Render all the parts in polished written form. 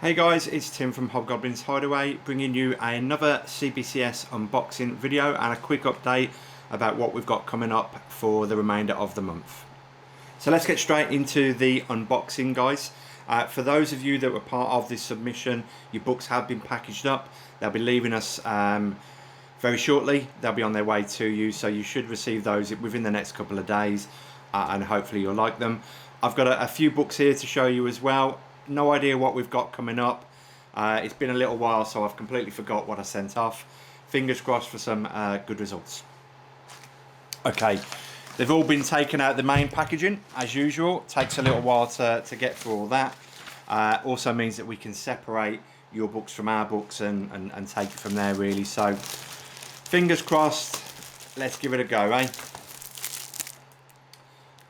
Hey guys, it's Tim from Hobgoblin's Hideaway, bringing you another CBCS unboxing video and a quick update about what we've got coming up for the remainder of the month. So let's get straight into the unboxing, guys. For those of you that were part of this submission, your books have been packaged up. They'll be leaving us very shortly. They'll be on their way to you, so you should receive those within the next couple of days, and hopefully you'll like them. I've got a few books here to show you as well. No idea what we've got coming up. It's been a little while, so I've completely forgot what I sent off. Fingers crossed for some good results. Okay, they've all been taken out of the main packaging as usual. Takes a little while to get through all that. Also means that we can separate your books from our books and take it from there, really. So fingers crossed, let's give it a go, eh?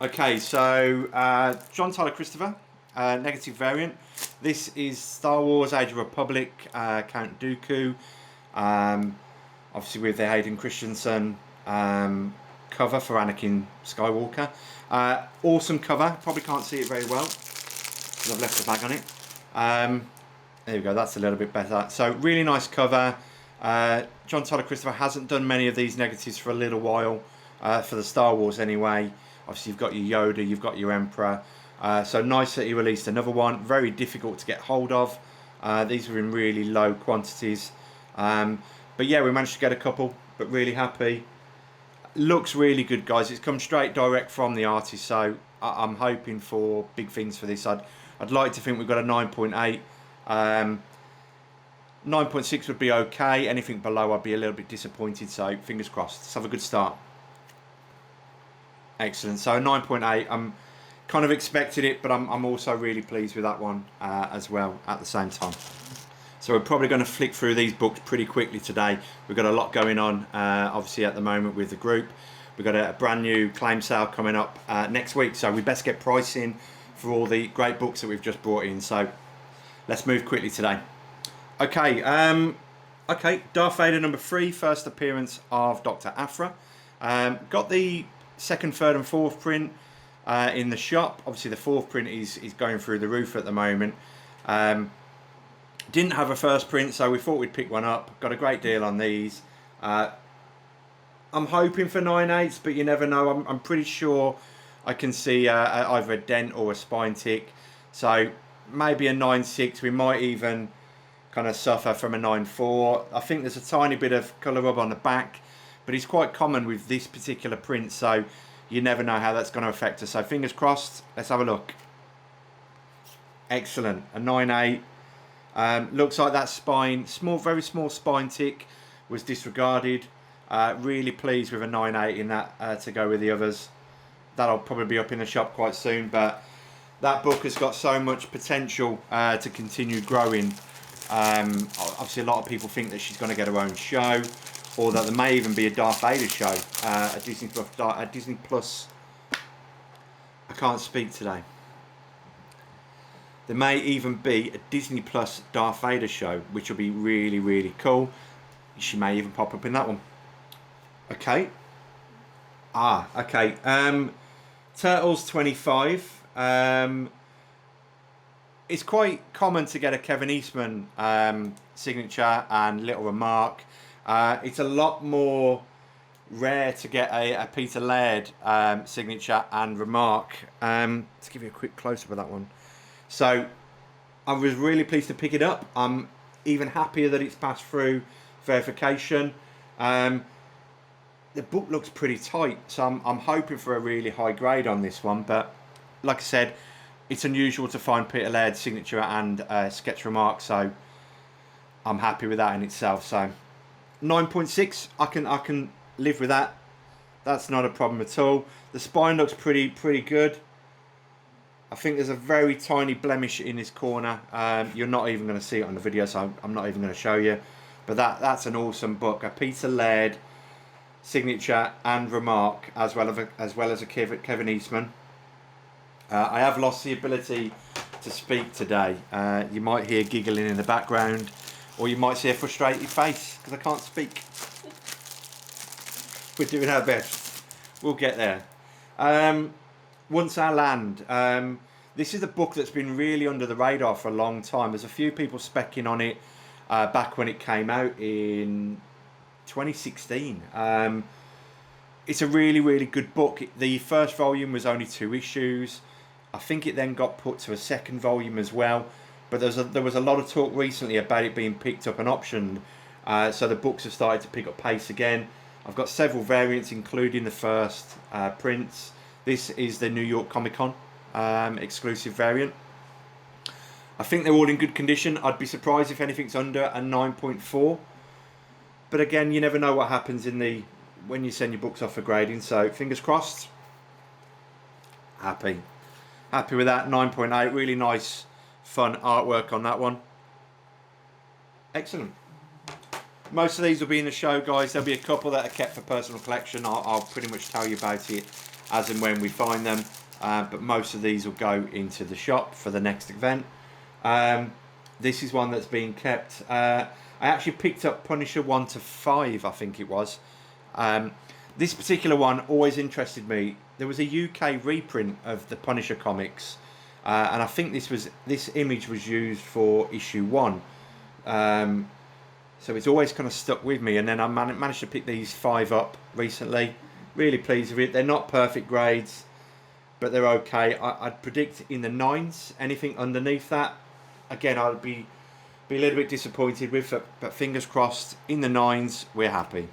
Okay, so Untitled Chapter, negative variant. This is Star Wars Age of Republic, Count Dooku, obviously with the Hayden Christensen cover for Anakin Skywalker. Awesome cover, probably can't see it very well because I've left the bag on it. There we go, that's a little bit better. So really nice cover. Untitled Chapter hasn't done many of these negatives for a little while, for the Star Wars anyway. Obviously you've got your Yoda, you've got your Emperor. So nice that he released another one. Very difficult to get hold of. These were in really low quantities. But yeah, we managed to get a couple, but really happy. Looks really good, guys. It's come straight direct from the artist, so I'm hoping for big things for this. I'd like to think we've got a 9.8. 9.6 would be okay. Anything below I'd be a little bit disappointed, so fingers crossed. Let's have a good start. Excellent. So 9.8. I'm kind of expected it, but I'm also really pleased with that one as well at the same time. So we're probably going to flick through these books pretty quickly today. We've got a lot going on obviously at the moment with the group. We've got a brand new claim sale coming up next week, so we best get pricing for all the great books that we've just brought in. So let's move quickly today. Okay, Darth Vader number 3, first appearance of Dr. Aphra. Got the second, third and fourth print in the shop. Obviously the fourth print is going through the roof at the moment. Didn't have a first print, so we thought we'd pick one up. Got a great deal on these. I'm hoping for 9/8, but you never know. I'm pretty sure I can see either a dent or a spine tick, so maybe a 9/6. We might even kind of suffer from a 9/4. I think there's a tiny bit of colour rub on the back, but it's quite common with this particular print, so you never know how that's going to affect us. So fingers crossed. Let's have a look. Excellent. A 9/8. Looks like that spine, very small spine tick, was disregarded. Really pleased with a 9/8 in that to go with the others. That'll probably be up in the shop quite soon, but that book has got so much potential to continue growing. Obviously a lot of people think that she's going to get her own show, or that there may even be a Darth Vader show, a Disney Plus. I can't speak today. There may even be a Disney Plus Darth Vader show, which will be really, really cool. She may even pop up in that one. Okay. Okay. Turtles 25. It's quite common to get a Kevin Eastman signature and little remark. It's a lot more rare to get a Peter Laird signature and remark. Let's give you a quick close-up of that one. So I was really pleased to pick it up. I'm even happier that it's passed through verification. The book looks pretty tight, so I'm hoping for a really high grade on this one. But like I said, it's unusual to find Peter Laird's signature and sketch remark, so I'm happy with that in itself. So 9.6, I can live with that. That's not a problem at all. The spine looks pretty good. I think there's a very tiny blemish in this corner. You're not even going to see it on the video, so I'm not even going to show you. But that's an awesome book. A Peter Laird signature and remark, as well as a Kevin Eastman. I have lost the ability to speak today. You might hear giggling in the background, or you might see a frustrated face because I can't speak. We're doing our best. We'll get there. Once I land, This is a book that's been really under the radar for a long time. There's a few people specking on it back when it came out in 2016. It's a really, really good book. The first volume was only 2 issues. I think it then got put to a second volume as well. But there was a lot of talk recently about it being picked up and optioned. So the books have started to pick up pace again. I've got several variants, including the first prints. This is the New York Comic Con exclusive variant. I think they're all in good condition. I'd be surprised if anything's under a 9.4. But again, you never know what happens when you send your books off for grading. So fingers crossed. Happy with that. 9.8. Really nice, fun artwork on that one. Excellent. Most of these will be in the show, guys. There'll be a couple that are kept for personal collection. I'll pretty much tell you about it as and when we find them. But most of these will go into the shop for the next event. This is one that's being kept. I actually picked up Punisher 1 to 5, I think it was. This particular one always interested me. There was a UK reprint of the Punisher comics, and I think this image was used for issue 1. So it's always kind of stuck with me, and then I managed to pick these 5 up recently. Really pleased with it. They're not perfect grades, but they're okay. I'd predict in the 9s. Anything underneath that, again, I'd be a little bit disappointed with, but fingers crossed, in the 9s, we're happy.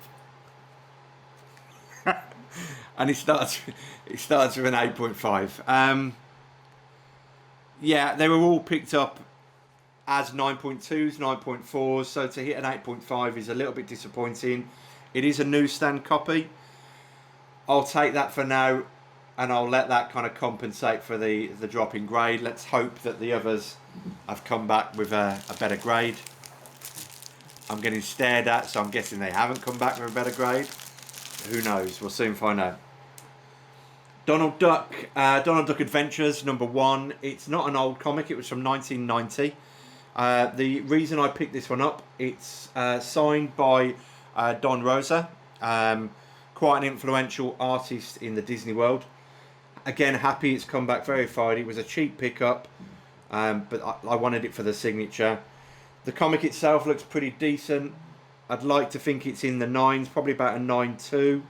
And it starts with an 8.5. Yeah, they were all picked up as 9.2s, 9.4s, so to hit an 8.5 is a little bit disappointing. It is a newsstand copy. I'll take that for now, and I'll let that kind of compensate for the drop in grade. Let's hope that the others have come back with a better grade. I'm getting stared at, so I'm guessing they haven't come back with a better grade. Who knows? We'll soon find out. Donald Duck Adventures #1. It's not an old comic. It was from 1990. The reason I picked this one up, it's signed by Don Rosa, quite an influential artist in the Disney world. Again, happy it's come back verified. It was a cheap pickup, but I wanted it for the signature. The comic itself looks pretty decent. I'd like to think it's in the 9s, probably about a 9.2,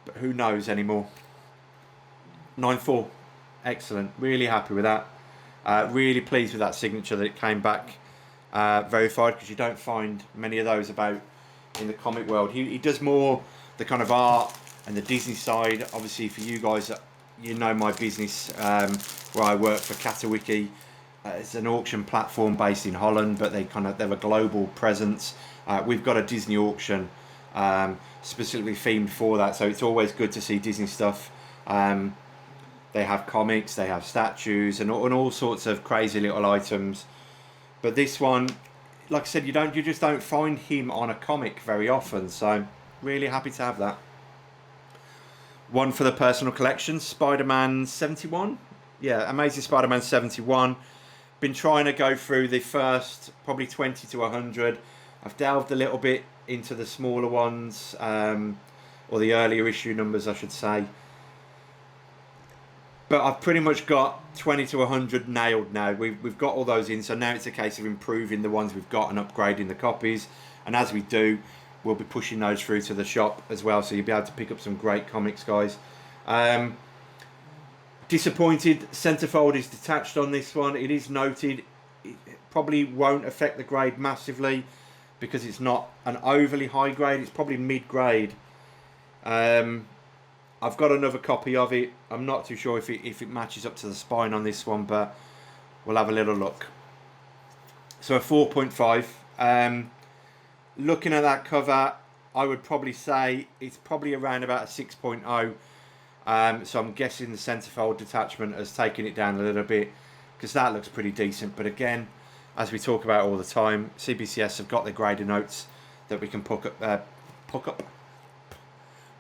but who knows anymore. 9.4, excellent. Really happy with that. Really pleased with that signature that it came back verified, because you don't find many of those about in the comic world. He does more the kind of art and the Disney side. Obviously, for you guys, you know my business where I work for Katawiki. It's an auction platform based in Holland, but they're a global presence. We've got a Disney auction specifically themed for that, so it's always good to see Disney stuff. They have comics, they have statues, and all sorts of crazy little items. But this one, like I said, you just don't find him on a comic very often. So really happy to have that. One for the personal collection, Spider-Man 71. Yeah, Amazing Spider-Man 71. Been trying to go through the first probably 20 to 100. I've delved a little bit into the smaller ones, or the earlier issue numbers, I should say. But I've pretty much got 20 to 100 nailed now. We've got all those in, so now it's a case of improving the ones we've got and upgrading the copies. And as we do, we'll be pushing those through to the shop as well, so you'll be able to pick up some great comics, guys. Disappointed, centerfold is detached on this one. It is noted. It probably won't affect the grade massively because it's not an overly high grade. It's probably mid-grade. I've got another copy of it. I'm not too sure if it matches up to the spine on this one, but we'll have a little look. So a 4.5. Looking at that cover, I would probably say it's probably around about a 6.0. So I'm guessing the centerfold detachment has taken it down a little bit, because that looks pretty decent. But again, as we talk about all the time, CBCS have got their grader notes that we can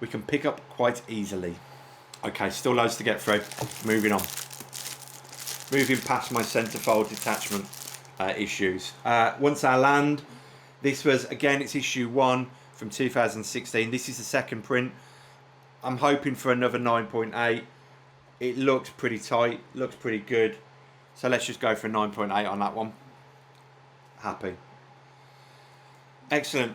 we can pick up quite easily. Okay, still loads to get through. Moving on. Moving past my centerfold detachment issues. Once I land, this was, again, it's issue 1 from 2016. This is the second print. I'm hoping for another 9.8. It looks pretty tight, looks pretty good. So let's just go for a 9.8 on that one. Happy. Excellent.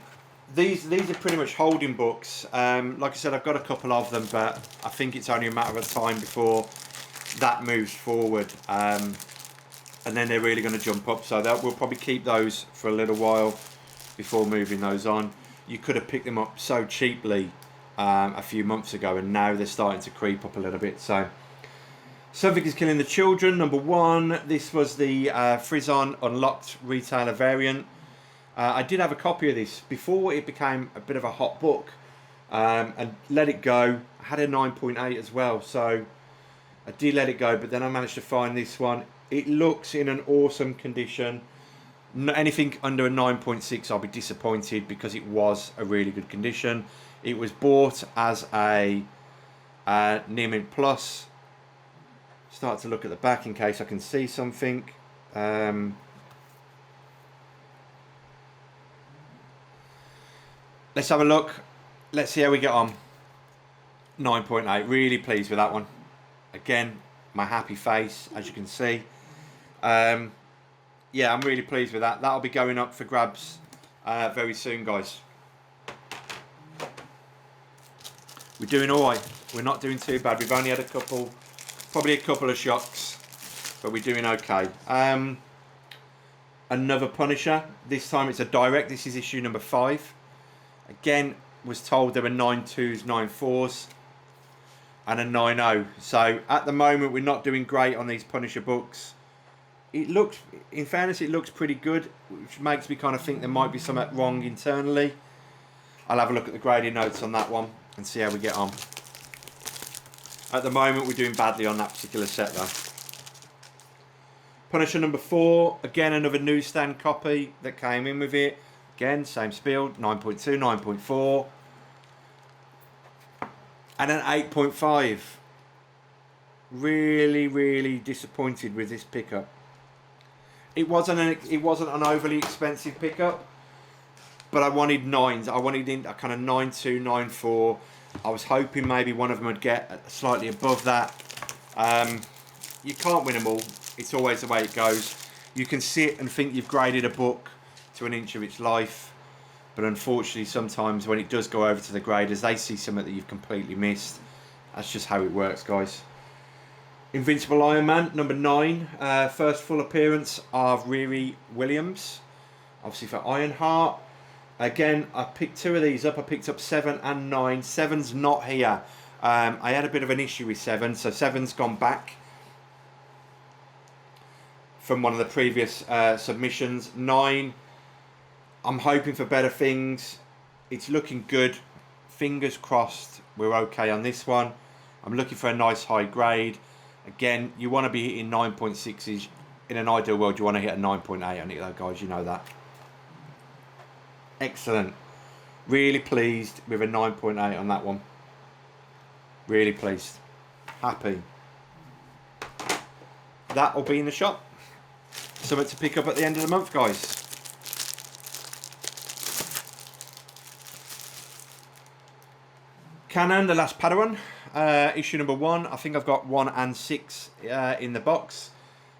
These are pretty much holding books. Like I said, I've got a couple of them, but I think it's only a matter of time before that moves forward. And then they're really going to jump up. So we'll probably keep those for a little while before moving those on. You could have picked them up so cheaply a few months ago, and now they're starting to creep up a little bit. So Something is Killing the Children, number 1. This was the Frizon Unlocked retailer variant. I did have a copy of this before it became a bit of a hot book, and let it go. I had a 9.8 as well, so I did let it go, but then I managed to find this one. It looks in an awesome condition. Anything under a 9.6 I'll be disappointed, because it was a really good condition. It was bought as a Near Mint Plus. Start to look at the back in case I can see something. Let's have a look. Let's see how we get on. 9.8. Really pleased with that one. Again, my happy face, as you can see. Yeah, I'm really pleased with that. That'll be going up for grabs very soon, guys. We're doing all right. We're not doing too bad. We've only had probably a couple of shocks, but we're doing okay. Another Punisher. This time it's a direct. This is issue number 5. Again, was told there were 9.2s, 9.4s, and a 9.0. So at the moment, we're not doing great on these Punisher books. It looks, in fairness, it looks pretty good, which makes me kind of think there might be something wrong internally. I'll have a look at the grading notes on that one and see how we get on. At the moment, we're doing badly on that particular set, though. Punisher number 4, again another newsstand copy that came in with it. Again, same spiel, 9.2, 9.4. And an 8.5. Really, really disappointed with this pickup. It wasn't an overly expensive pickup, but I wanted 9s. I wanted a kind of 9.2, 9.4. I was hoping maybe one of them would get slightly above that. You can't win them all. It's always the way it goes. You can sit and think you've graded a book to an inch of its life, but unfortunately sometimes when it does go over to the graders, they see something that you've completely missed. That's just how it works, guys. Invincible Iron Man, number 9. First full appearance of Riri Williams, obviously for Ironheart. Again, I picked 2 of these up. I picked up 7 and 9. 7's not here. I had a bit of an issue with 7, so 7's gone back from one of the previous submissions. 9, I'm hoping for better things. It's looking good. Fingers crossed we're okay on this one. I'm looking for a nice high grade. Again, you want to be hitting 9.6s. In an ideal world, you want to hit a 9.8 on it, though, guys. You know that. Excellent. Really pleased with a 9.8 on that one. Really pleased. Happy. That will be in the shop. Something to pick up at the end of the month, guys. Canon, The Last Padawan, issue number 1. I think I've got 1 and 6 in the box.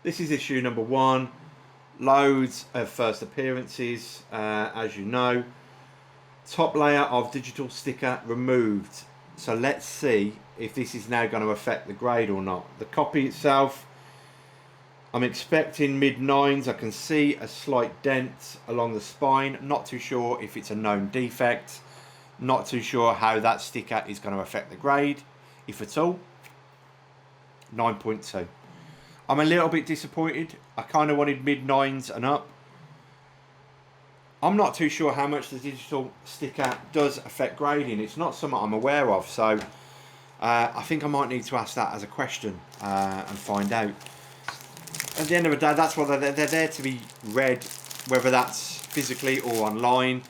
This is issue number 1. Loads of first appearances, as you know. Top layer of digital sticker removed. So let's see if this is now going to affect the grade or not. The copy itself, I'm expecting mid-9s. I can see a slight dent along the spine. Not too sure if it's a known defect. Not too sure how that sticker is going to affect the grade, if at all. 9.2. I'm a little bit disappointed. I kind of wanted mid-9s and up. I'm not too sure how much the digital sticker does affect grading. It's not something I'm aware of, so I think I might need to ask that as a question and find out. At the end of the day, that's what they're there to be read, whether that's physically or online.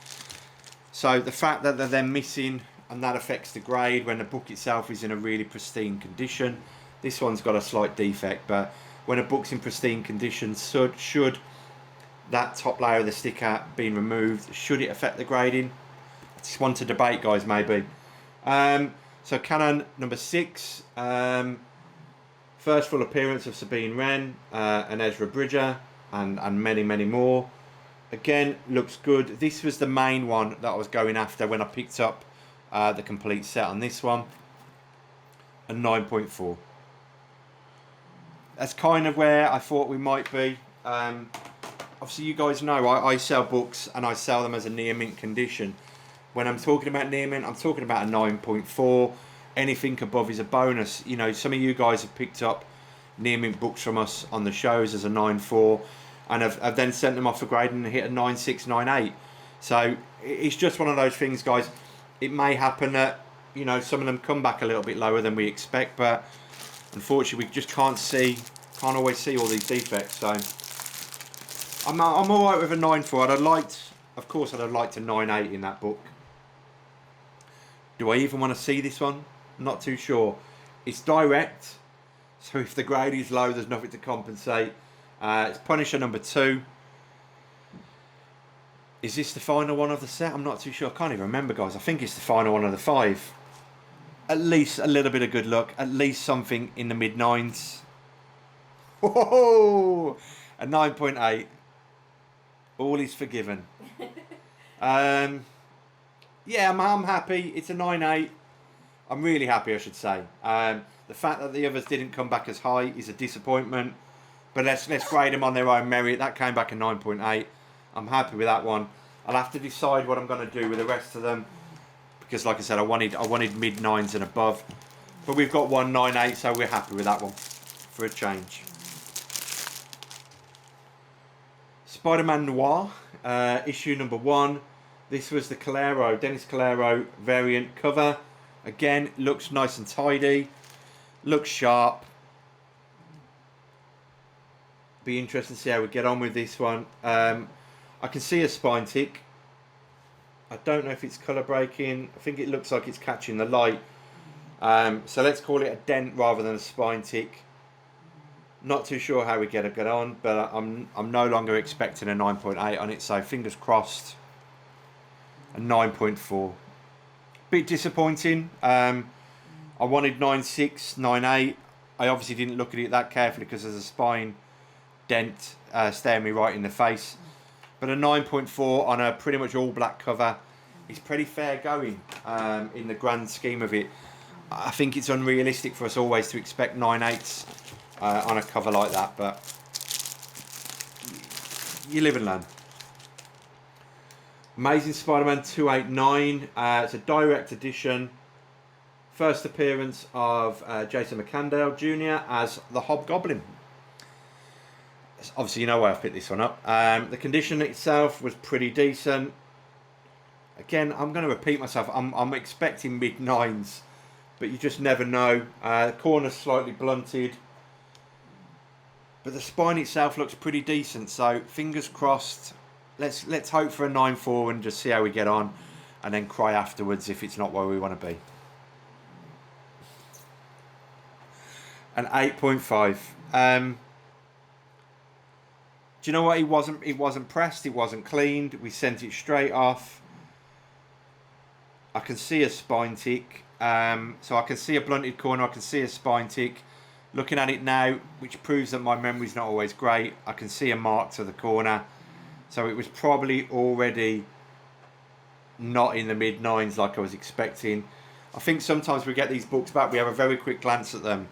So the fact that they're missing and that affects the grade when the book itself is in a really pristine condition. This one's got a slight defect, but when a book's in pristine condition, should that top layer of the sticker being removed, should it affect the grading? I just want to debate, guys, maybe. So Canon number 6. First full appearance of Sabine Wren and Ezra Bridger and many, many more. Again, looks good. This was the main one that I was going after when I picked up the complete set on this one. A 9.4. That's kind of where I thought we might be. Obviously, you guys know I sell books and I sell them as a near mint condition. When I'm talking about near mint, I'm talking about a 9.4. Anything above is a bonus. You know, some of you guys have picked up near mint books from us on the shows as a 9.4, and I've then sent them off for grading and hit a 9.6, 9.8. So it's just one of those things, guys. It may happen that, you know, some of them come back a little bit lower than we expect, but unfortunately we just can't always see all these defects. So I'm all right with a 9.4. I'd have liked a 9.8 in that book. Do I even want to see this one? Not too sure. It's direct, so if the grade is low, there's nothing to compensate. It's Punisher number 2. Is this the final one of the set? I'm not too sure. I can't even remember, guys. I think it's the final one of the 5. At least a little bit of good luck. At least something in the mid-9s. Whoa! A 9.8. All is forgiven. Yeah, I'm happy. It's a 9.8. I'm really happy, I should say. The fact that the others didn't come back as high is a disappointment. But let's grade them on their own merit. That came back a 9.8. I'm happy with that one. I'll have to decide what I'm going to do with the rest of them, because, like I said, I wanted mid-9s and above. But we've got one 9.8, so we're happy with that one for a change. Spider-Man Noir, issue number 1. This was the Dennis Calero variant cover. Again, looks nice and tidy. Looks sharp. Be interested to see how we get on with this one. I can see a spine tick. I don't know if it's colour breaking. I think it looks like it's catching the light. So let's call it a dent rather than a spine tick. Not too sure how we get on, but I'm no longer expecting a 9.8 on it, so fingers crossed. A 9.4. Bit disappointing. I wanted 9.6, 9.8. I obviously didn't look at it that carefully because there's a spine dent staring me right in the face. But a 9.4 on a pretty much all black cover is pretty fair going in the grand scheme of it. I think it's unrealistic for us always to expect 9.8s on a cover like that, but you live and learn. Amazing Spider-Man 289. It's a direct edition. First appearance of Jason McCandale Jr. as the Hobgoblin. Obviously, you know why I've picked this one up. The condition itself was pretty decent. Again, I'm going to repeat myself. I'm expecting mid-9s, but you just never know. The corner's slightly blunted, but the spine itself looks pretty decent. So fingers crossed. Let's hope for a 9.4 and just see how we get on, and then cry afterwards if it's not where we want to be. An 8.5. Do you know what? It wasn't pressed. It wasn't cleaned. We sent it straight off. I can see a spine tick. So I can see a blunted corner. I can see a spine tick. Looking at it now, which proves that my memory's not always great, I can see a mark to the corner. So it was probably already not in the mid-9s like I was expecting. I think sometimes we get these books back, we have a very quick glance at them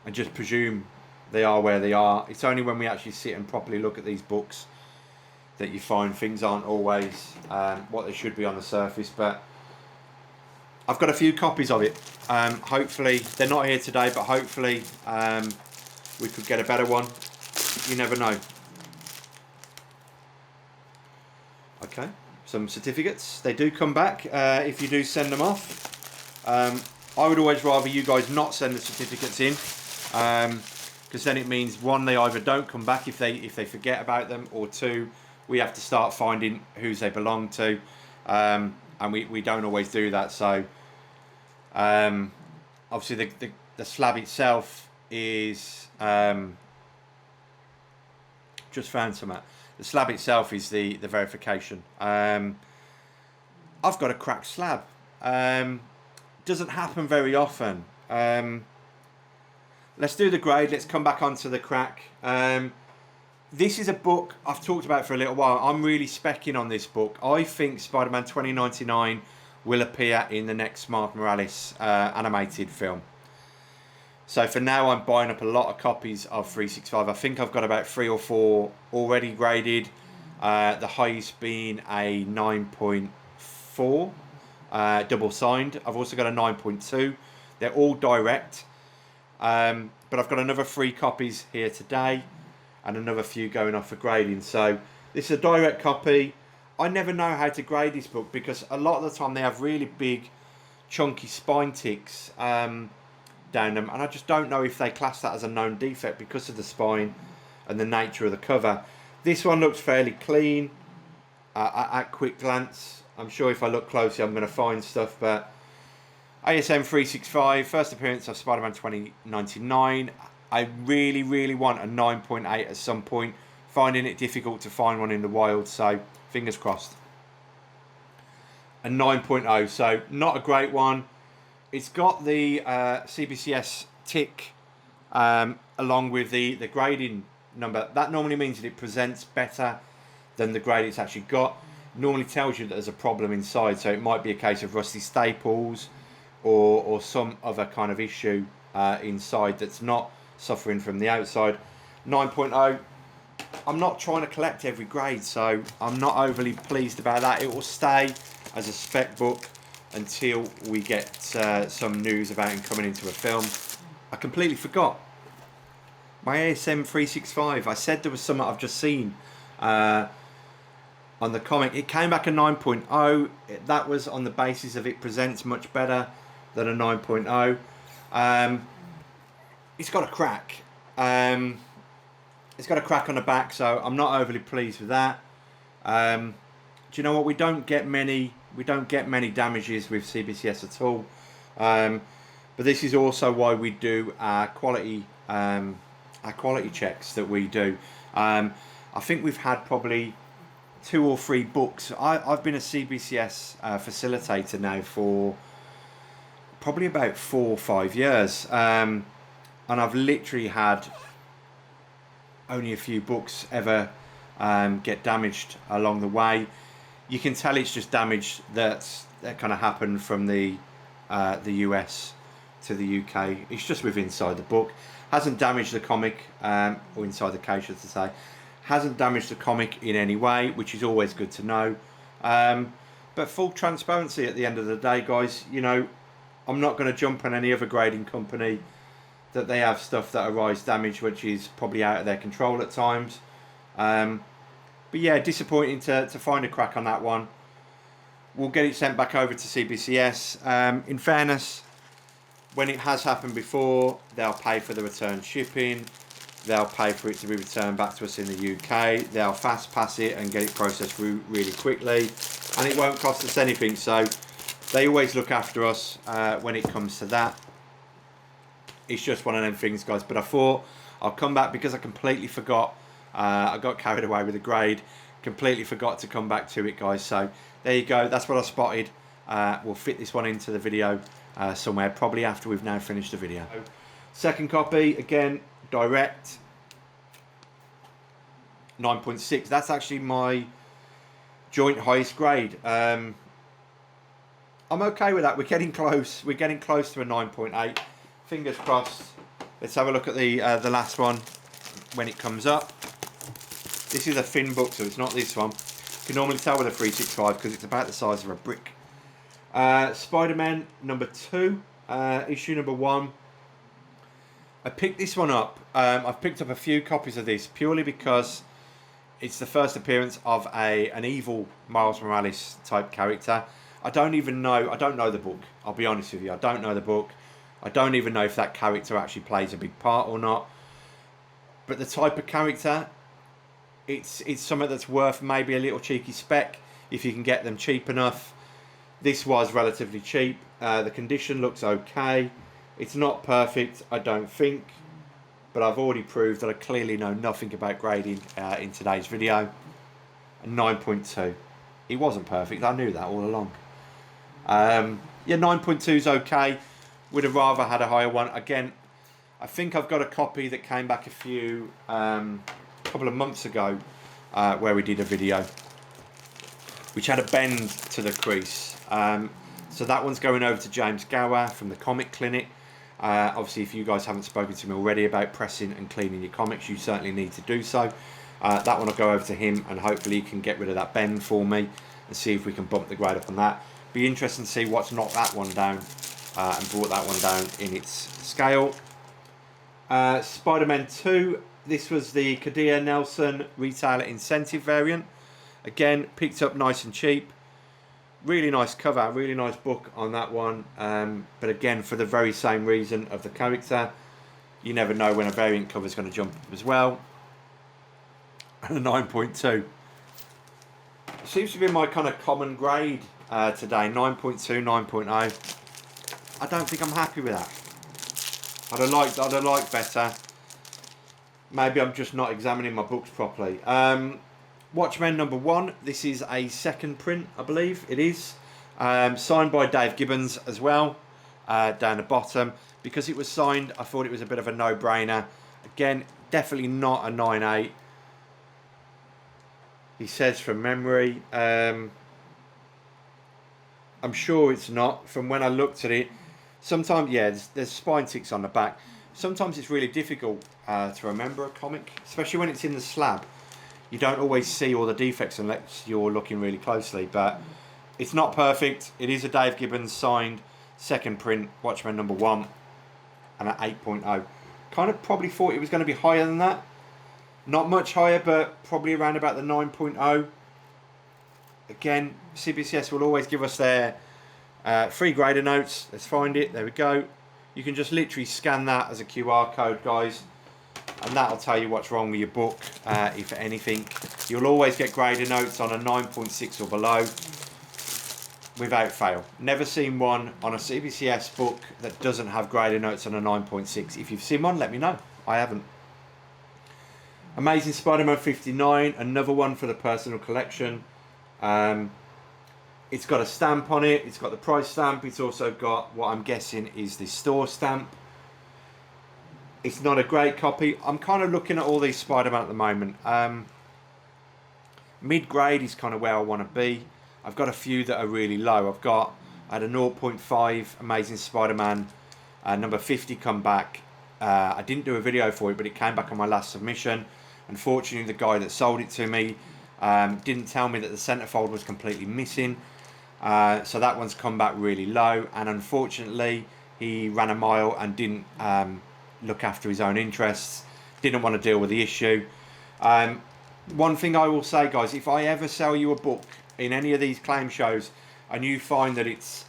and just presume they are where they are. It's only when we actually sit and properly look at these books that you find things aren't always what they should be on the surface. But I've got a few copies of it. Hopefully, they're not here today, but hopefully we could get a better one. You never know. Okay, some certificates. They do come back if you do send them off. I would always rather you guys not send the certificates in, because then it means, one, they either don't come back if they forget about them, or two, we have to start finding whose they belong to, and we don't always do that. So obviously the slab itself is just found some. The slab itself is the verification. I've got a cracked slab. Doesn't happen very often. let's do the grade. Let's come back onto the crack. This is a book I've talked about for a little while. I'm really specking on this book. I think Spider-Man 2099 will appear in the next Miles Morales animated film. So for now, I'm buying up a lot of copies of 365. I think I've got about 3 or 4 already graded. The highest being a 9.4, double signed. I've also got a 9.2. They're all direct. But I've got another 3 copies here today, and another few going off for grading. So this is a direct copy. I never know how to grade this book because a lot of the time they have really big, chunky spine ticks down them, and I just don't know if they class that as a known defect because of the spine and the nature of the cover. This one looks fairly clean at quick glance. I'm sure if I look closely I'm going to find stuff, but ASM 365, first appearance of Spider-Man 2099. I really, really want a 9.8 at some point. Finding it difficult to find one in the wild, so fingers crossed. A 9.0, so not a great one. It's got the CBCS tick along with the grading number. That normally means that it presents better than the grade it's actually got. Normally tells you that there's a problem inside, so it might be a case of rusty staples or some other kind of issue inside that's not suffering from the outside. 9.0. I'm not trying to collect every grade, so I'm not overly pleased about that. It will stay as a spec book until we get some news about him coming into a film. I completely forgot my ASM 365. I said there was something I've just seen on the comic. It came back a 9.0. That was on the basis of it presents much better than a 9.0. It's got a crack. It's got a crack on the back, so I'm not overly pleased with that. Do you know what? We don't get many damages with CBCS at all. But this is also why we do our quality checks that we do. I think we've had probably 2 or 3 books. I've been a CBCS facilitator now for probably about 4 or 5 years, and I've literally had only a few books ever get damaged along the way. You can tell it's just damage that kind of happened from the US to the UK. It's just with inside the book. Hasn't damaged the comic, or inside the case, should I say. Hasn't damaged the comic in any way, which is always good to know. But full transparency at the end of the day, guys. You know, I'm not going to jump on any other grading company that they have stuff that arrives damaged, which is probably out of their control at times. But yeah, disappointing to find a crack on that one. We'll get it sent back over to CBCS. In fairness, when it has happened before, they'll pay for the return shipping. They'll pay for it to be returned back to us in the UK. They'll fast pass it and get it processed through really quickly. And it won't cost us anything. So they always look after us when it comes to that. It's just one of them things, guys. But I thought I'll come back because I completely forgot. I got carried away with the grade. Completely forgot to come back to it, guys. So there you go. That's what I spotted. We'll fit this one into the video somewhere, probably after we've now finished the video. Second copy, again, direct. 9.6. That's actually my joint highest grade. I'm okay with that. We're getting close. We're getting close to a 9.8. Fingers crossed. Let's have a look at the last one when it comes up. This is a thin book, so it's not this one. You can normally tell with a 365 because it's about the size of a brick. Spider-Man number 2, issue number 1. I picked this one up. I've picked up a few copies of this purely because it's the first appearance of an evil Miles Morales type character. I don't know the book. I'll be honest with you. I don't know the book. I don't even know if that character actually plays a big part or not. But the type of character, it's something that's worth maybe a little cheeky spec if you can get them cheap enough. This was relatively cheap. The condition looks okay. It's not perfect, I don't think, but I've already proved that I clearly know nothing about grading in today's video. A 9.2. It wasn't perfect. I knew that all along. Yeah, 9.2 is okay. Would have rather had a higher one. Again, I think I've got a copy that came back couple of months ago, where we did a video, which had a bend to the crease. So that one's going over to James Gower from the Comic Clinic. Obviously, if you guys haven't spoken to me already about pressing and cleaning your comics, you certainly need to do so. That one will go over to him, and hopefully he can get rid of that bend for me and see if we can bump the grade up on that. Be interesting to see what's knocked that one down and brought that one down in its scale. Spider-Man 2, this was the Kadia Nelson retailer incentive variant. Again, picked up nice and cheap. Really nice cover, really nice book on that one. But again, for the very same reason of the character, you never know when a variant cover is going to jump up as well. And a 9.2. Seems to be my kind of common grade today, 9.2, 9.0. I don't think I'm happy with that. I'd have liked better. Maybe I'm just not examining my books properly. Watchmen #1. This is a second print, I believe it is. Signed by Dave Gibbons as well, down the bottom. Because it was signed, I thought it was a bit of a no-brainer. Again, definitely not a 9.8. He says from memory. I'm sure it's not. From when I looked at it, sometimes, yeah, there's spine ticks on the back. Sometimes it's really difficult to remember a comic, especially when it's in the slab. You don't always see all the defects unless you're looking really closely, but it's not perfect. It is a Dave Gibbons signed second print, Watchmen #1, and an 8.0. Kind of probably thought it was going to be higher than that. Not much higher, but probably around about the 9.0. Again, CBCS will always give us their free grader notes. Let's find it. There we go. You can just literally scan that as a QR code, guys, and that'll tell you what's wrong with your book, if anything. You'll always get grader notes on a 9.6 or below, without fail. Never seen one on a CBCS book that doesn't have grader notes on a 9.6. If you've seen one, let me know. I haven't. Amazing Spider-Man 59, another one for the personal collection. It's got a stamp on it. It's got the price stamp. It's also got what I'm guessing is the store stamp. It's not a great copy. I'm kind of looking at all these Spider-Man at the moment. Mid-grade is kind of where I want to be. I've got a few that are really low. I had a 0.5 Amazing Spider-Man number 50 come back. I didn't do a video for it, but it came back on my last submission. Unfortunately, the guy that sold it to me didn't tell me that the centerfold was completely missing. So that one's come back really low. And unfortunately, he ran a mile and didn't look after his own interests. Didn't want to deal with the issue. One thing I will say, guys, if I ever sell you a book in any of these claim shows and you find that it's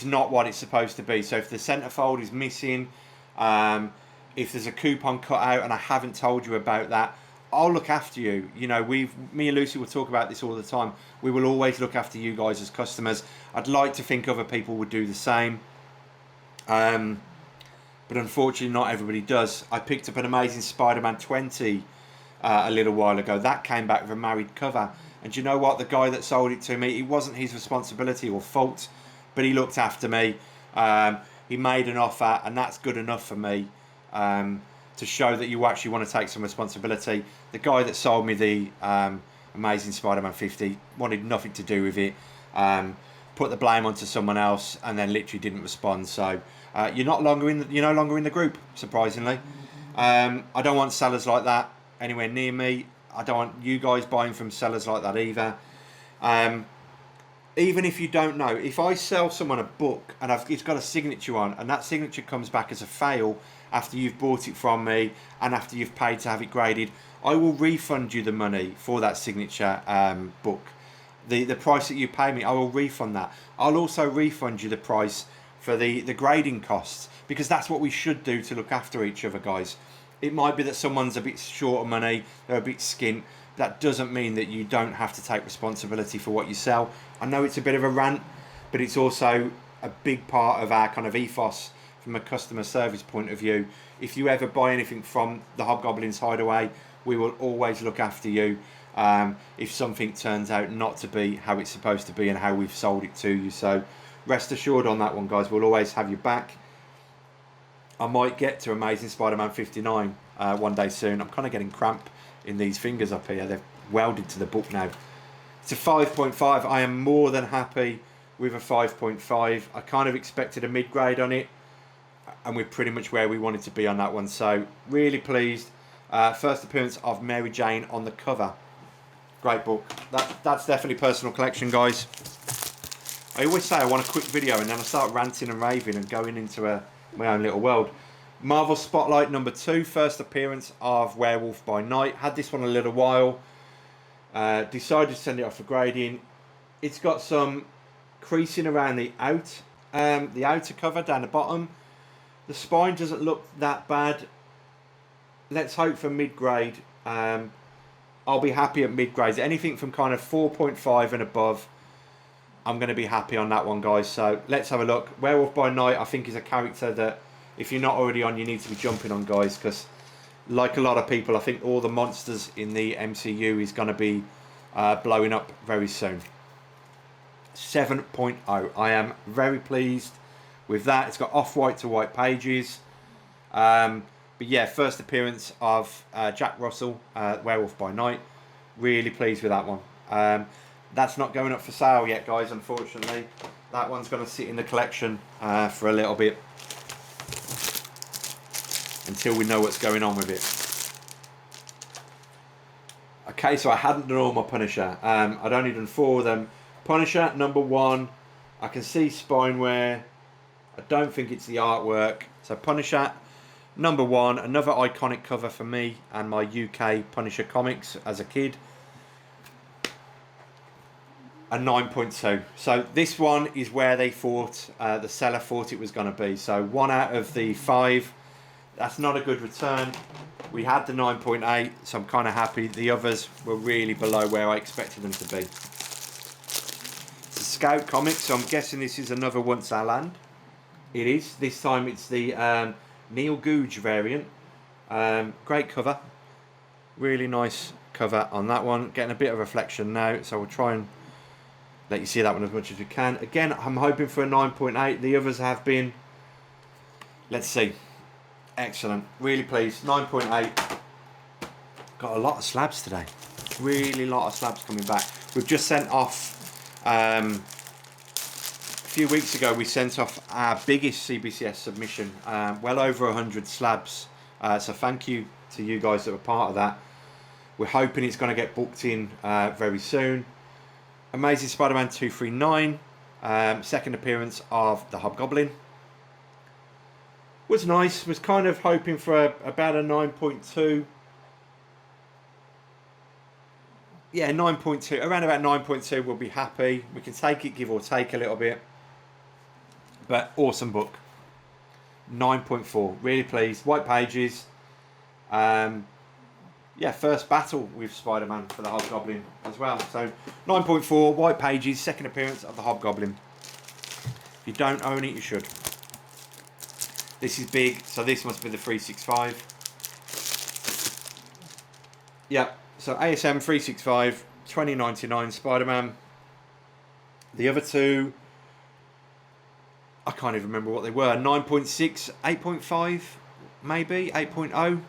not what it's supposed to be, so if the centerfold is missing, if there's a coupon cut out and I haven't told you about that, I'll look after you. You know, me and Lucy will talk about this all the time. We will always look after you guys as customers. I'd like to think other people would do the same. But unfortunately, not everybody does. I picked up an Amazing Spider-Man 20 a little while ago. That came back with a married cover. And do you know what? The guy that sold it to me, it wasn't his responsibility or fault, but he looked after me. He made an offer, and that's good enough for me. To show that you actually want to take some responsibility. The guy that sold me the Amazing Spider-Man 50 wanted nothing to do with it. Put the blame onto someone else, and then literally didn't respond. So you're no longer in the group, surprisingly. I don't want sellers like that anywhere near me. I don't want you guys buying from sellers like that either. Even if you don't know, if I sell someone a book and it's got a signature on, and that signature comes back as a fail after you've bought it from me and after you've paid to have it graded, I will refund you the money for that signature book. The price that you pay me, I will refund that. I'll also refund you the price for the grading costs, because that's what we should do to look after each other, guys. It might be that someone's a bit short of money, they're a bit skint. That doesn't mean that you don't have to take responsibility for what you sell. I know it's a bit of a rant, but it's also a big part of our kind of ethos from a customer service point of view. If you ever buy anything from the Hobgoblin's Hideaway, we will always look after you if something turns out not to be how it's supposed to be and how we've sold it to you. So rest assured on that one, guys, we'll always have you back. I might get to Amazing Spider-Man 59 one day soon. I'm kind of getting cramp in these fingers up here. They're welded to the book now. It's a 5.5. I am more than happy with a 5.5. I kind of expected a mid-grade on it, and we're pretty much where we wanted to be on that one. So really pleased. First appearance of Mary Jane on the cover. Great book. That's definitely personal collection, guys. I always say I want a quick video, and then I start ranting and raving and going into my own little world. Marvel Spotlight number 2, first appearance of Werewolf by Night. Had this one a little while. Decided to send it off for grading. It's got some creasing around the outer cover down the bottom. The spine doesn't look that bad. Let's hope for mid-grade. I'll be happy at mid-grades. Anything from kind of 4.5 and above, I'm going to be happy on that one, guys. So let's have a look. Werewolf by Night, I think, is a character that if you're not already on, you need to be jumping on, guys, because like a lot of people, I think all the monsters in the MCU is going to be blowing up very soon. 7.0. I am very pleased with that. It's got off-white to white pages. But yeah, first appearance of Jack Russell, Werewolf by Night. Really pleased with that one. That's not going up for sale yet, guys, unfortunately. That one's going to sit in the collection for a little bit until we know what's going on with it. Okay, so I hadn't done all my Punisher. I'd only done 4 of them. Punisher, number 1. I can see spine wear. I don't think it's the artwork. So Punisher, number 1. Another iconic cover for me and my UK Punisher comics as a kid. A 9.2. So this one is where they thought, the seller thought it was going to be. So 1 out of the 5. That's not a good return. We had the 9.8, so I'm kind of happy. The others were really below where I expected them to be. It's a Scout comic, so I'm guessing this is another Once Our Land. It is. This time it's the Neil Googe variant. Great cover. Really nice cover on that one. Getting a bit of reflection now, so we'll try and let you see that one as much as we can. Again, I'm hoping for a 9.8. The others have been. Let's see. Excellent. Really pleased. 9.8. Got a lot of slabs today. Really lot of slabs coming back. We've just sent off, a few weeks ago, we sent off our biggest CBCS submission. Well over 100 slabs. So thank you to you guys that were part of that. We're hoping it's going to get booked in very soon. Amazing Spider-Man 239. Second appearance of the Hobgoblin. Was nice. Was kind of hoping for about a 9.2. Yeah, 9.2. Around about 9.2 we'll be happy. We can take it, give or take a little bit. But awesome book. 9.4. Really pleased. White pages. Yeah, first battle with Spider-Man for the Hobgoblin as well. So 9.4, white pages, second appearance of the Hobgoblin. If you don't own it, you should. This is big, so this must be the 365. Yeah, so ASM 365, 2099 Spider-Man. The other two, I can't even remember what they were. 9.6, 8.5, maybe, 8.0.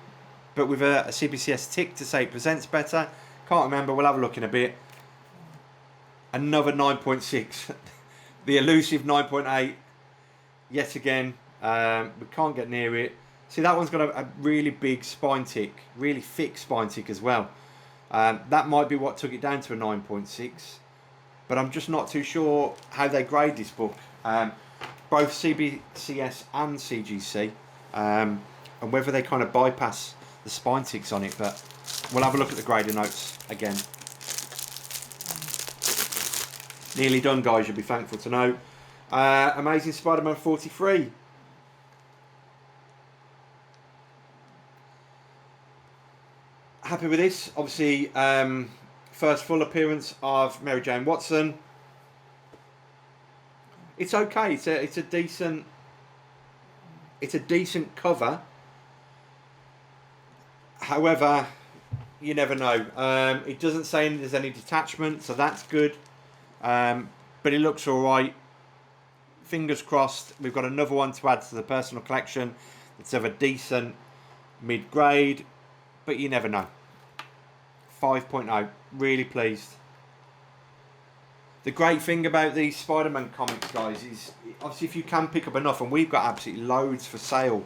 But with a CBCS tick to say it presents better. Can't remember, we'll have a look in a bit. Another 9.6. The elusive 9.8. Yet again. We can't get near it. See, that one's got a really big spine tick, really thick spine tick as well. That might be what took it down to a 9.6, but I'm just not too sure how they grade this book. Both CBCS and CGC, and whether they kind of bypass the spine ticks on it, but we'll have a look at the grading notes again. Nearly done, guys, you'll be thankful to know. Amazing Spider-Man 43. Happy with this. Obviously, first full appearance of Mary Jane Watson. It's okay. It's a decent cover. However, you never know. It doesn't say there's any detachment, so that's good. But it looks all right. Fingers crossed. We've got another one to add to the personal collection. It's of a decent mid-grade, but you never know. 5.0, really pleased. The great thing about these Spider-Man comics, guys, is obviously if you can pick up enough, and we've got absolutely loads for sale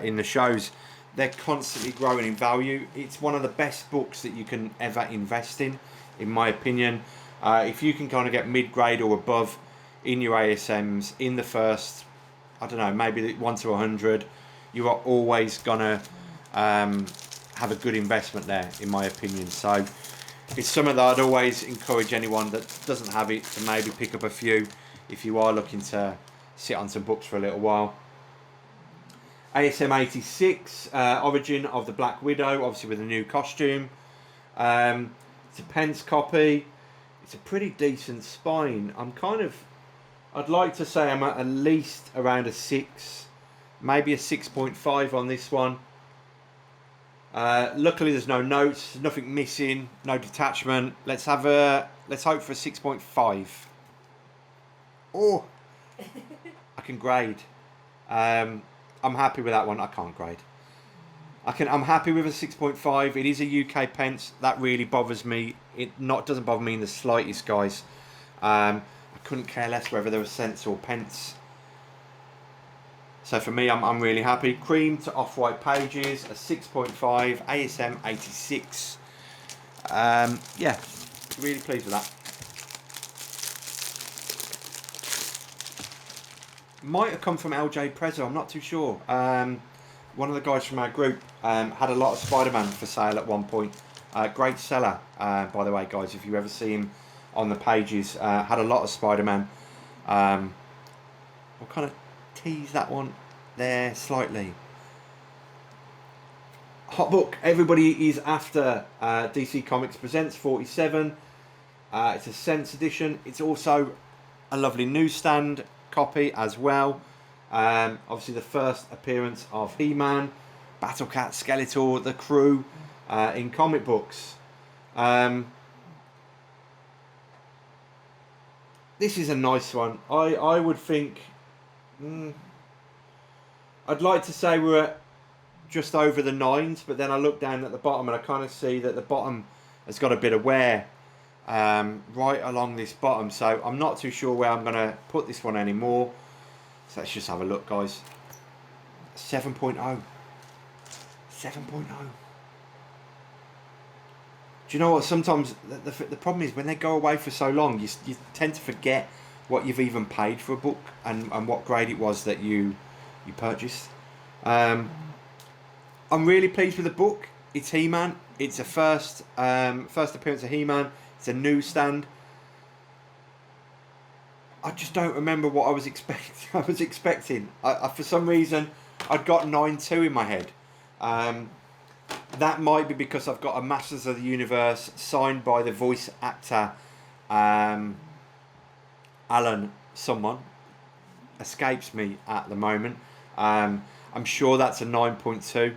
in the shows, they're constantly growing in value. It's one of the best books that you can ever invest in my opinion. If you can kind of get mid-grade or above in your ASMs in the first, I don't know, maybe 1 to 100, you are always going to have a good investment there, in my opinion. So it's something that I'd always encourage anyone that doesn't have it to maybe pick up a few if you are looking to sit on some books for a little while. ASM 86, Origin of the Black Widow, obviously with a new costume. It's a pence copy. It's a pretty decent spine. I'd like to say I'm at least around a 6, maybe a 6.5 on this one. Luckily there's no notes, nothing missing, no detachment. Let's hope for a 6.5. Oh, I can grade. I'm happy with that one. I can't grade. I'm happy with a 6.5. It is a UK pence. That really bothers me. It doesn't bother me in the slightest, guys. I couldn't care less whether there was cents or pence. So for me, I'm really happy. Cream to off-white pages, a 6.5, ASM 86. Yeah, really pleased with that. Might have come from LJ Prezzo, I'm not too sure. One of the guys from our group had a lot of Spider-Man for sale at one point. Great seller, by the way, guys, if you ever see him on the pages. Had a lot of Spider-Man. We'll kind of tease that one there slightly. Hot book, everybody is after DC Comics Presents 47. It's a Sense edition. It's also a lovely newsstand copy as well. Obviously the first appearance of He-Man, Battle Cat, Skeletor, the crew in comic books. This is a nice one. I would think I'd like to say we're at just over the 9s, but then I look down at the bottom and I kind of see that the bottom has got a bit of wear right along this bottom, so I'm not too sure where I'm going to put this one anymore. So let's just have a look, guys. 7.0. 7.0. Do you know what? Sometimes the problem is when they go away for so long, you tend to forget what you've even paid for a book and what grade it was that you purchased. I'm really pleased with the book. It's He-Man. It's a first appearance of He-Man. It's a newsstand. I just don't remember what I was expecting. I for some reason I'd got 9.2 in my head. That might be because I've got a Masters of the Universe signed by the voice actor Alan someone. Escapes me at the moment. I'm sure that's a 9.2.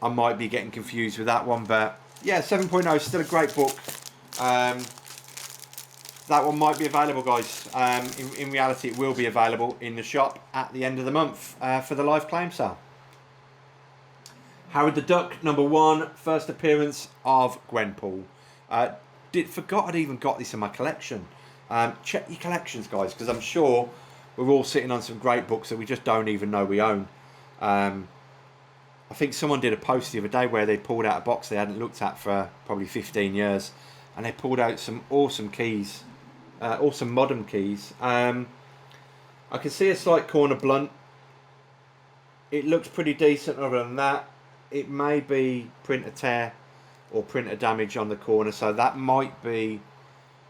I might be getting confused with that one, but yeah, 7.0 is still a great book. That one might be available, guys. In reality, it will be available in the shop at the end of the month for the live claim sale. Howard the Duck, #1, first appearance of Gwenpool. Forgot I'd even got this in my collection. Check your collections, guys, because I'm sure we're all sitting on some great books that we just don't even know we own. I think someone did a post the other day where they pulled out a box they hadn't looked at for probably 15 years, and they pulled out some awesome keys, awesome modern keys. I can see a slight corner blunt. It looks pretty decent. Other than that, it may be printer tear or printer damage on the corner, so that might be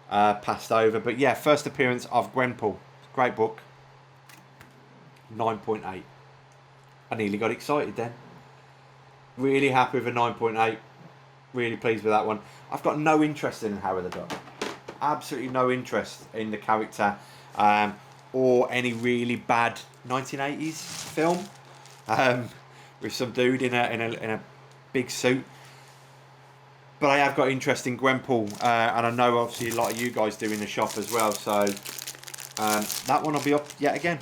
passed over. But yeah, first appearance of Gwenpool. Great book. 9.8. I nearly got excited then. Really happy with a 9.8. Really pleased with that one. I've got no interest in Howard the Duck. Absolutely no interest in the character or any really bad 1980s film with some dude in a big suit. But I have got interest in Gwenpool, and I know obviously a lot of you guys do in the shop as well. So that one will be up yet again.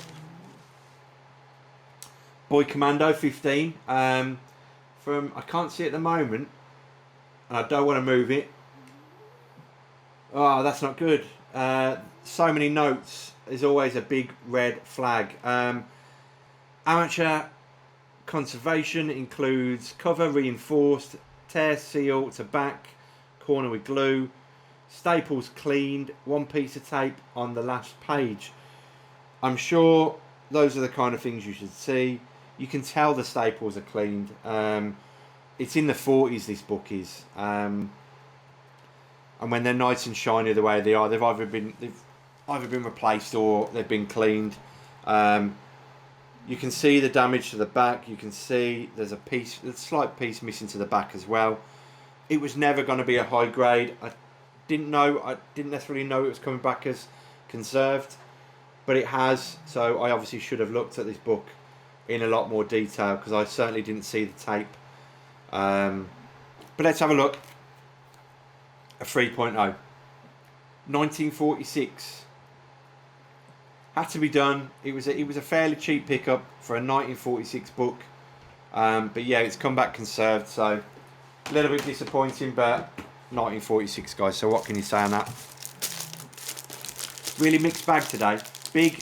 Boy Commando 15. From, I can't see it at the moment, and I don't want to move it. Oh, that's not good. So many notes is always a big red flag. Amateur conservation includes cover reinforced, tear seal to back, corner with glue, staples cleaned, one piece of tape on the last page. I'm sure those are the kind of things you should see. You can tell the staples are cleaned. It's in the 40s, this book is. And when they're nice and shiny the way they are, they've either been replaced or they've been cleaned. You can see the damage to the back. You can see there's a slight piece missing to the back as well. It was never going to be a high grade. I didn't necessarily know it was coming back as conserved, but it has. So I obviously should have looked at this book in a lot more detail, because I certainly didn't see the tape. But let's have a look. A 3.0. 1946. Had to be done. It was a fairly cheap pickup for a 1946 book. But yeah, it's come back conserved, so a little bit disappointing, but 1946, guys. So what can you say on that? Really mixed bag today. Big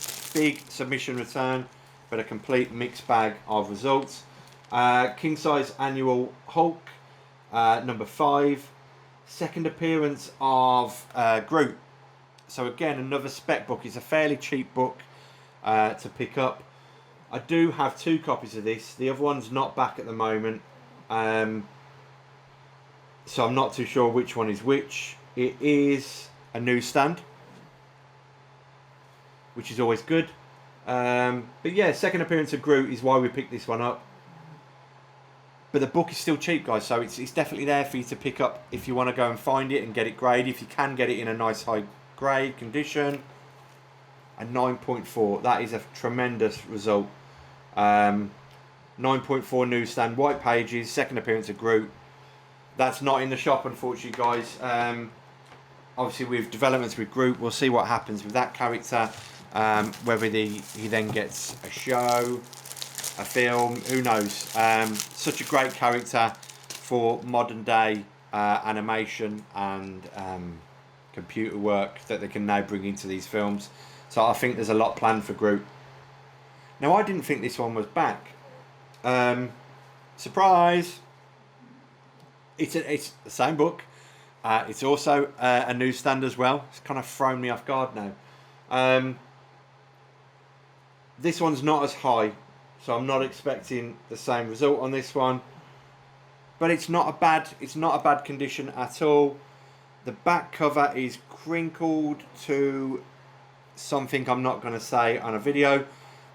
submission return, but a complete mixed bag of results. King size annual Hulk, number 5. Second appearance of Groot. So again, another spec book. It's a fairly cheap book to pick up. I do have 2 copies of this. The other one's not back at the moment. So I'm not too sure which one is which. It is a newsstand, which is always good. But yeah, second appearance of Groot is why we picked this one up. But the book is still cheap, guys, so it's definitely there for you to pick up if you want to go and find it and get it graded. If you can get it in a nice high grade condition. A 9.4. That is a tremendous result. 9.4 newsstand, white pages, second appearance of Groot. That's not in the shop, unfortunately, guys. Obviously, with developments with Groot, we'll see what happens with that character. Whether he then gets a show, a film, who knows. Such a great character for modern day animation and computer work that they can now bring into these films. So I think there's a lot planned for Groot. Now, I didn't think this one was back. Surprise! It's the same book. It's also a newsstand as well. It's kind of thrown me off guard now. This one's not as high, so I'm not expecting the same result on this one. But it's not a bad condition at all. The back cover is crinkled to something I'm not going to say on a video.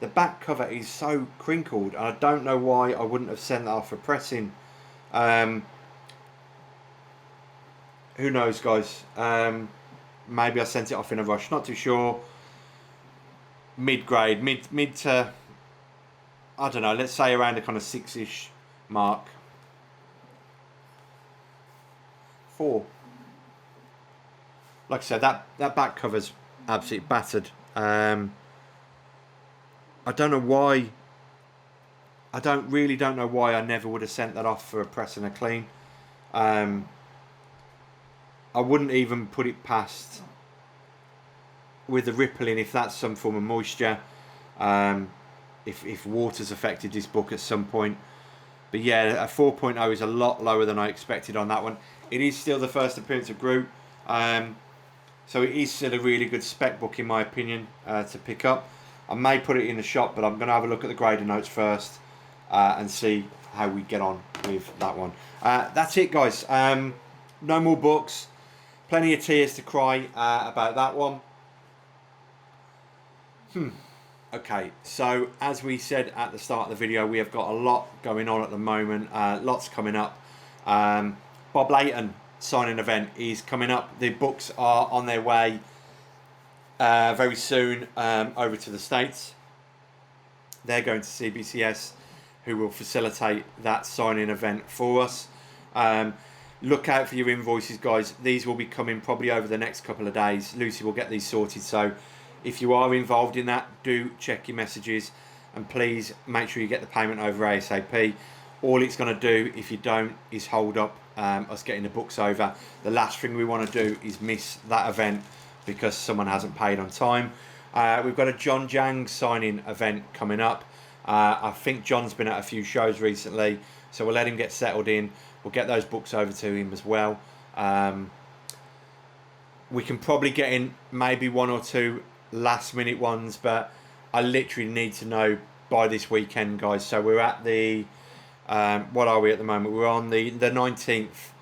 The back cover is so crinkled, and I don't know why I wouldn't have sent that off for pressing. Who knows, guys? Maybe I sent it off in a rush. Not too sure. Mid-grade, mid to, I don't know, let's say around the kind of 6-ish mark. 4. Like I said, that back cover's absolutely battered. I don't know why. I really don't know why I never would have sent that off for a press and a clean. I wouldn't even put it past with the rippling, if that's some form of moisture, if water's affected this book at some point. But yeah, a 4.0 is a lot lower than I expected on that one. It is still the first appearance of Groot, so it is still a really good spec book in my opinion to pick up. I may put it in the shop, but I'm going to have a look at the grading notes first and see how we get on with that one. That's it, guys. No more books. Plenty of tears to cry about that one. Okay, so as we said at the start of the video, we have got a lot going on at the moment. Lots coming up. Bob Layton signing event is coming up. The books are on their way very soon over to the States. They're going to CBCS, who will facilitate that signing event for us. Look out for your invoices, guys. These will be coming probably over the next couple of days. Lucy will get these sorted, so if you are involved in that, do check your messages and please make sure you get the payment over ASAP. All it's going to do, if you don't, is hold up us getting the books over. The last thing we want to do is miss that event because someone hasn't paid on time. We've got a John Jang signing event coming up. I think John's been at a few shows recently, so we'll let him get settled in. We'll get those books over to him as well. We can probably get in maybe 1 or 2 last minute ones, but I literally need to know by this weekend, guys. So we're at the what are we at the moment? We're on the 19th,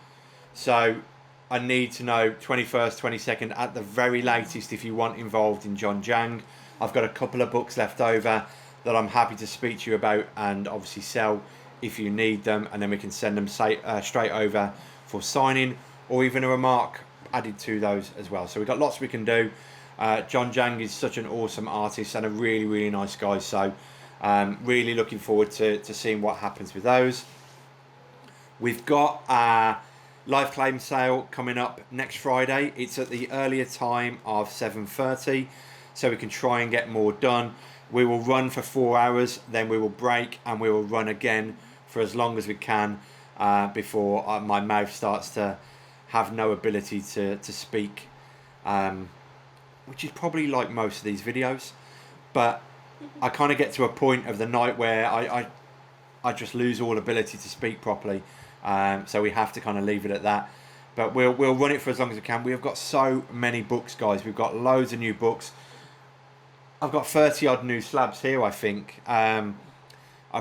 so I need to know 21st, 22nd at the very latest if you want involved in John Jang. I've got a couple of books left over that I'm happy to speak to you about and obviously sell if you need them, and then we can send them straight over for signing or even a remark added to those as well. So we've got lots we can do. John Jang is such an awesome artist and a really nice guy, so really looking forward to seeing what happens with those. We've got a live claim sale coming up next Friday. It's at the earlier time of 7:30, so we can try and get more done. We will run for 4 hours, then we will break, and we will run again for as long as we can before my mouth starts to have no ability to speak, which is probably like most of these videos. But I kind of get to a point of the night where I just lose all ability to speak properly, so we have to kind of leave it at that. But we'll run it for as long as we can. We've got so many books, guys. We've got loads of new books. I've got 30 odd new slabs here, I think. I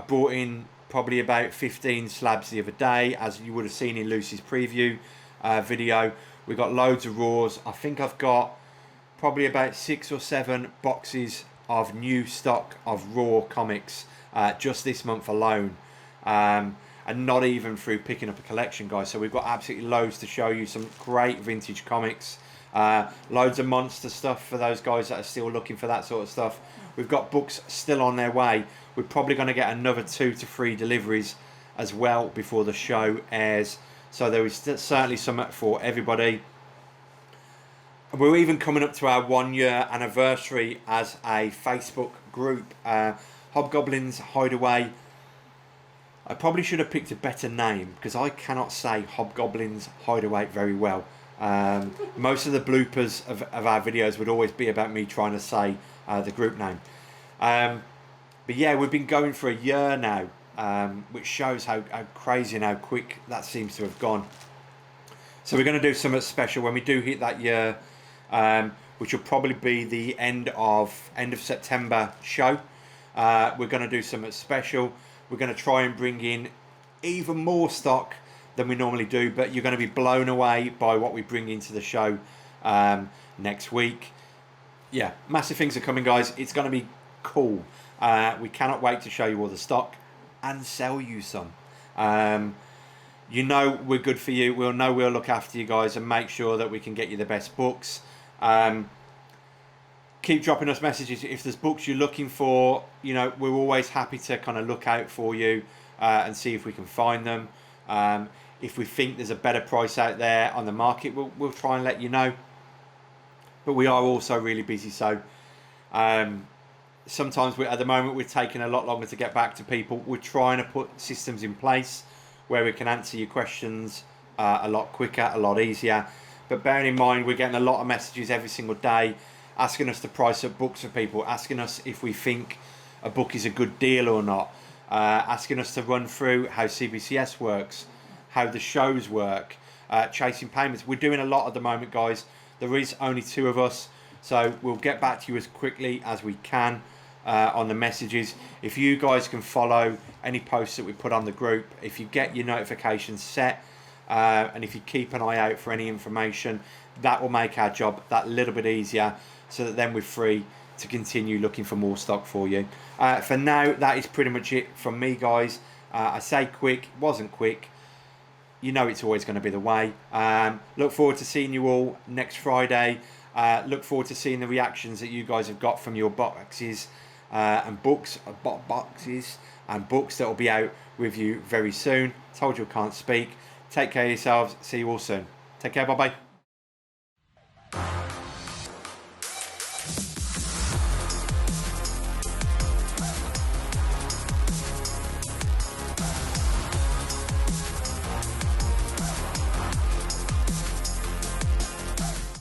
brought in probably about 15 slabs the other day, as you would have seen in Lucy's preview video. We've got loads of raws. I think I've got probably about 6 or 7 boxes of new stock of raw comics just this month alone, and not even through picking up a collection, guys. So we've got absolutely loads to show you. Some great vintage comics, loads of monster stuff for those guys that are still looking for that sort of stuff. We've got books still on their way. We're probably going to get another 2 to 3 deliveries as well before the show airs, so there is certainly something for everybody. We're even coming up to our 1-year anniversary as a Facebook group, Hobgoblins Hideaway. I probably should have picked a better name because I cannot say Hobgoblins Hideaway very well. Most of the bloopers of our videos would always be about me trying to say the group name. But yeah, we've been going for a year now, which shows how crazy and how quick that seems to have gone. So we're going to do something special when we do hit that year, which will probably be the end of September show. We're going to do something special. We're going to try and bring in even more stock than we normally do, but you're going to be blown away by what we bring into the show next week. Yeah, massive things are coming, guys. It's going to be cool. We cannot wait to show you all the stock and sell you some. You know we're good for you. We'll know we'll look after you guys and make sure that we can get you the best books. Keep dropping us messages if there's books you're looking for. You know, we're always happy to kind of look out for you and see if we can find them. If we think there's a better price out there on the market, we'll try and let you know. But we are also really busy, so sometimes at the moment we're taking a lot longer to get back to people. We're trying to put systems in place where we can answer your questions a lot quicker, a lot easier. But bearing in mind, we're getting a lot of messages every single day asking us to price up books for people, asking us if we think a book is a good deal or not, asking us to run through how CBCS works, how the shows work, chasing payments. We're doing a lot at the moment, guys. There is only 2 of us, so we'll get back to you as quickly as we can on the messages. If you guys can follow any posts that we put on the group, if you get your notifications set, and if you keep an eye out for any information, that will make our job that little bit easier, so that then we're free to continue looking for more stock for you. For now, that is pretty much it from me, guys. I say quick, wasn't quick. You know it's always going to be the way. Look forward to seeing you all next Friday. Look forward to seeing the reactions that you guys have got from your boxes and books, boxes and books that will be out with you very soon. Told you I can't speak. Take care of yourselves. See you all soon. Take care. Bye-bye.